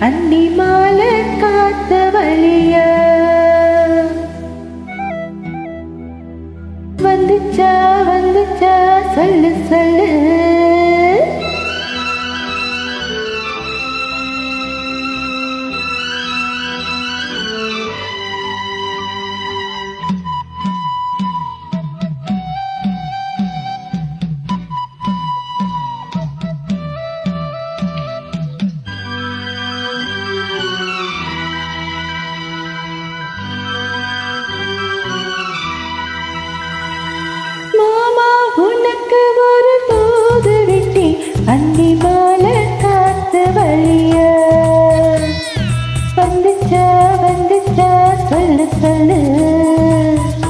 அந்தி மாலை காத்த வழிய வந்துச்சா வந்துச்சா சொல்லு சொல்லு உனக்கு ஒரு தூது விட்டி அந்தி மாலை காத்த வழிய வந்துச்சா வந்துச்சா சொல்லு சொல்லு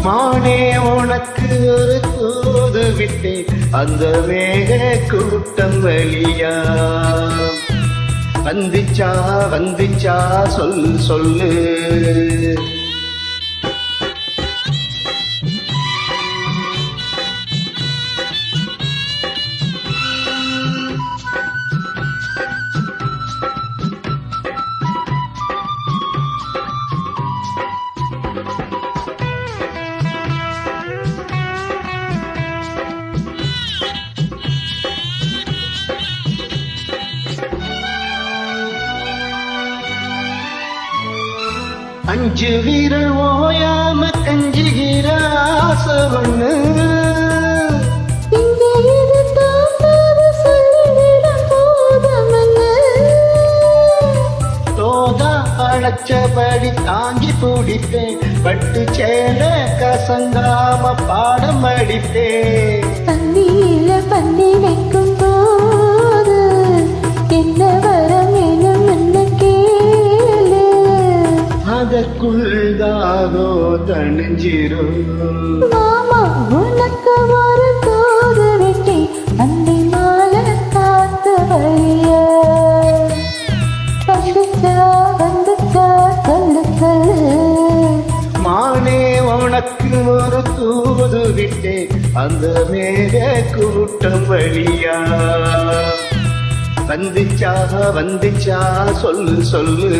மானே உனக்கு ஒரு தூது விட்டேன் அந்த மேக கூட்டம் வழியா வந்துச்சா வந்துச்சா சொல்லு சொல்லு அஞ்சு வீரல் ஓயாம கஞ்சுகிற ஆசை ஒண்ணு தோதா அழைச்சபடி தாங்கி பிடிப்பேன் பட்டு சேல கசங்காம பாடம் அடிப்பேன் தண்ணியில பந்தி வைக்கும் போது என்ன வரம் எனும் என்ன கேளு அதற்குள்ளாகோ தணிஞ்சிரும் மாமா உனக்கு ஒரு தூது விட்டி அந்தி மாலை காத்த வழிய வந்துச்சா வந்துச்சா சொல்லு சொல்லு மானே உனக்கு ஒரு தூது விட்டேன் அந்த மேக கூட்டம் வழியா வந்துச்சா வந்துச்சா சொல்லு சொல்லு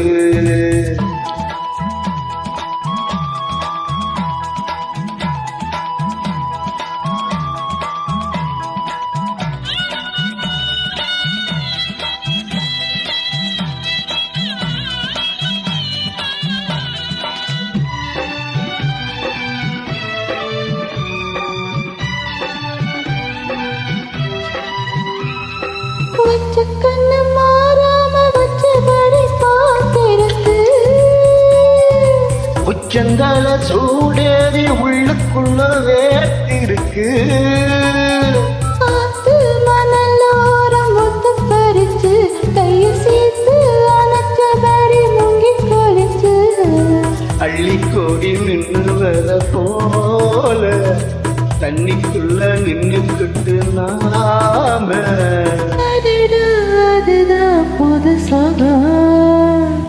வச்ச கண்ணு மாறாம வச்சபடி பார்த்திருக்கு உச்சந்தல சூடேறி உள்ளுக்குள்ள வேத்திருக்கு பார்த்து மணலோரம் முத்து பறிச்சு கைய சேர்த்து அணைச்சபடி முங்கி கொளிச்சு அள்ளிக்கோடி நின்னுவத போல தண்ணிக்குள்ள நின்னுக்கிட்டு நாம அதுதான் புது சுகம்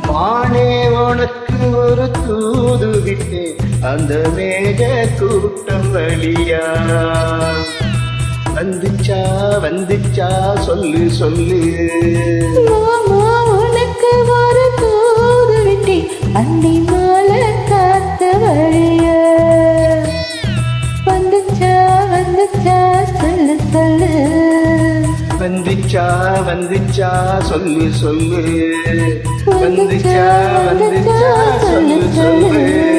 மானே உனக்கு ஒரு தூது விட்டேன் அந்த மேக கூட்டம் வழியா வந்துச்சா வந்துச்சா சொல்லு சொல்லு மாமா உனக்கு ஒரு தூது விட்டி அந்தி மாலை காத்த வழிய வந்துச்சா வந்துச்சா சொல்லு சொல்லு வந்துச்சா வந்துச்சா சொல்லு சொல்லு வந்துச்சா வந்துச்சா சொல்லு சொல்லு